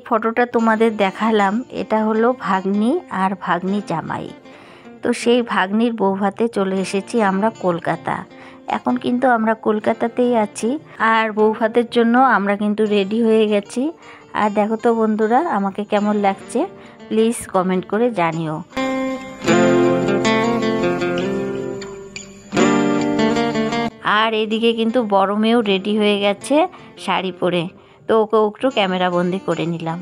ফটোটা তোমাদের দেখালাম, এটা হলো ভাগ্নি আর ভাগ্নি জামাই। তো সেই ভাগ্নির বৌভাতে চলে এসেছি আমরা কলকাতা। এখন কিন্তু আমরা কলকাতাতেই আছি, আর বৌভাতের জন্য আমরা কিন্তু রেডি হয়ে গেছি। আর দেখো তো বন্ধুরা, আমাকে কেমন লাগছে প্লিজ কমেন্ট করে জানিও। আর এদিকে কিন্তু বড় মেয়েও রেডি হয়ে গেছে শাড়ি পরে, তো ওকে একটু ক্যামেরা বন্দি করে নিলাম।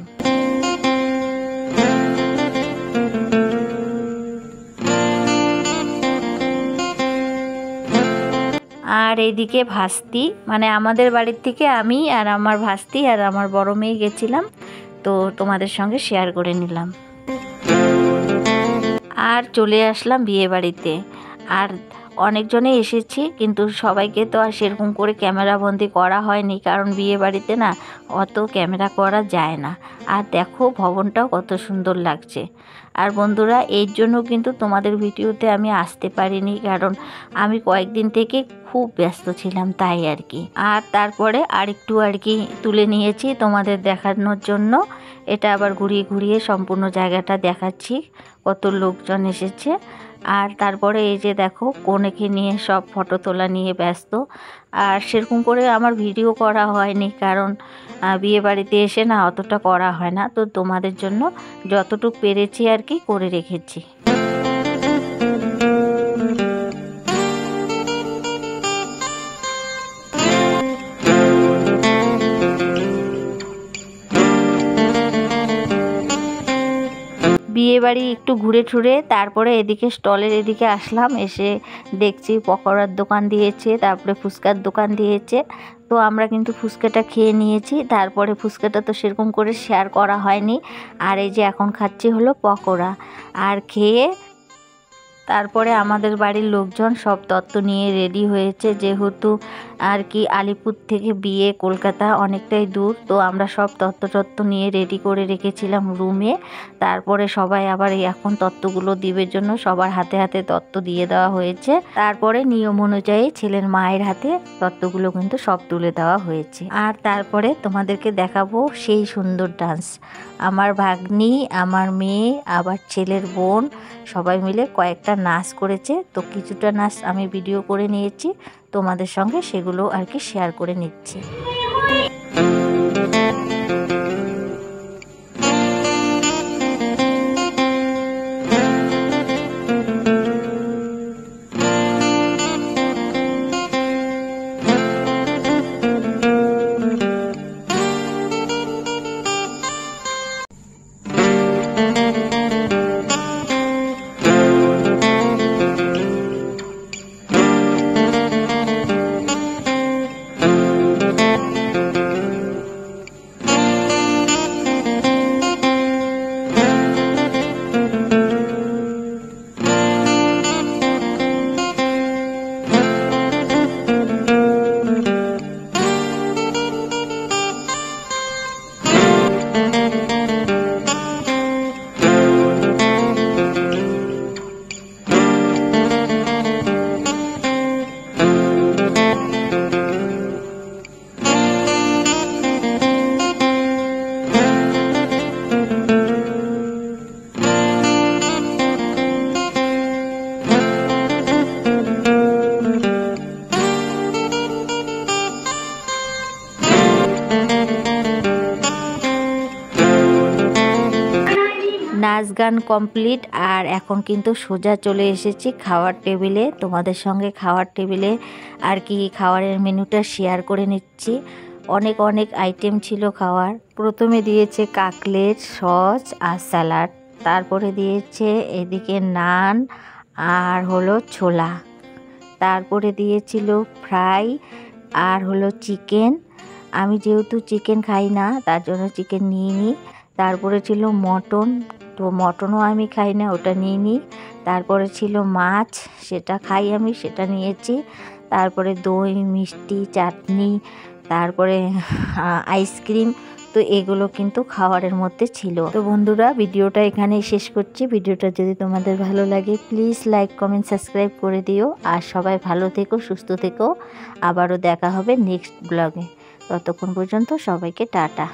আর এইদিকে ভাস্তি, মানে আমাদের বাড়ির থেকে আমি আর আমার ভাস্তি আর আমার বড় মেয়ে গেছিলাম, তো তোমাদের সঙ্গে শেয়ার করে নিলাম। আর চলে আসলাম বিয়ে বাড়িতে। আর অনেকজনে এসেছি, কিন্তু সবাইকে তো আর সেরকম করে ক্যামেরা বন্দি করা হয়নি, কারণ বিয়ে বাড়িতে না অত ক্যামেরা করা যায় না। আর দেখো ভবনটাও কত সুন্দর লাগছে। আর বন্ধুরা, এর জন্য কিন্তু তোমাদের ভিডিওতে আমি আসতে পারিনি, কারণ আমি কয়েকদিন থেকে খুব ব্যস্ত ছিলাম, তাই আর কি। আর তারপরে আরেকটু আর কি তুলে নিয়েছি তোমাদের দেখানোর জন্য। এটা আবার ঘুরিয়ে ঘুরিয়ে সম্পূর্ণ জায়গাটা দেখাচ্ছি, কত লোকজন এসেছে। আর তারপরে এই যে দেখো কনেকে নিয়ে সব ফটো তোলা নিয়ে ব্যস্ত। আর সেরকম করে আমার ভিডিও করা হয়নি, কারণ বিয়ে বাড়িতে এসে না অতটা করা হয় না, তো তোমাদের জন্য যতটুকু পেরেছি আর কি করে রেখেছি। বিয়ে বাড়ি একটু ঘুরে ঠুরে তারপরে এদিকে স্টলের এদিকে আসলাম। এসে দেখছি পকোড়ার দোকান দিয়েছে, তারপরে ফুচকার দোকান দিয়েছে। তো আমরা কিন্তু ফুচকাটা খেয়ে নিয়েছি, তারপরে ফুচকাটা তো সেরকম করে শেয়ার করা হয়নি। আর এই যে এখন খাচ্ছি হলো পকোড়া। আর খেয়ে তারপরে আমাদের বাড়ির লোকজন সব তত্ত্ব নিয়ে রেডি হয়েছে, যেহেতু আর কি আলিপুর থেকে বিয়ে কলকাতা অনেকটাই দূর, তো আমরা সব তত্ত্ব নিয়ে রেডি করে রেখেছিলাম রুমে। তারপরে সবাই আবার এখন তত্ত্বগুলো দিবের জন্য সবার হাতে হাতে তত্ত্ব দিয়ে দেওয়া হয়েছে। তারপরে নিয়ম অনুযায়ী ছেলের মায়ের হাতে তত্ত্বগুলো কিন্তু সব তুলে দেওয়া হয়েছে। আর তারপরে তোমাদেরকে দেখাবো সেই সুন্দর ডান্স। আমার ভাগ্নি, আমার মেয়ে, আবার ছেলের বোন সবাই মিলে কয়েকটা নাচ করেছে। তো কিছুটা নাচ আমি ভিডিও করে নিয়েছি, তোমাদের সঙ্গে সেগুলো আর কি শেয়ার করে নিচ্ছি। নাচ গান কমপ্লিট। আর এখন কিন্তু সোজা চলে এসেছি খাওয়ার টেবিলে। তোমাদের সঙ্গে খাওয়ার টেবিলে আর কি খাওয়ারের মেনুটা শেয়ার করে নিচ্ছি। অনেক অনেক আইটেম ছিল খাওয়ার। প্রথমে দিয়েছে কাকলেট, সস আর স্যালাড, তারপরে দিয়েছে এদিকে নান আর হলো ছোলা, তারপরে দিয়েছিল ফ্রাই আর হলো চিকেন। আমি যেহেতু চিকেন খাই না তার জন্য চিকেন নিইনি। তারপরে ছিল মটন, তো মটনও আমি খাই না, ওটা নিইনি। তারপরে ছিল মাছ, সেটা খাই আমি, সেটা নিয়েছি। তারপরে দই, মিষ্টি, চাটনি, তারপরে আইসক্রিম, তো এগুলো কিন্তু খাবারের মধ্যে ছিল। তো বন্ধুরা, ভিডিওটা এখানেই শেষ করছি। ভিডিওটা যদি তোমাদের ভালো লাগে প্লিজ লাইক, কমেন্ট, সাবস্ক্রাইব করে দিও। আর সবাই ভালো থেকো, সুস্থ থেকো। আবারও দেখা হবে নেক্সট ব্লগে। ততক্ষণ পর্যন্ত সবাইকে টাটা।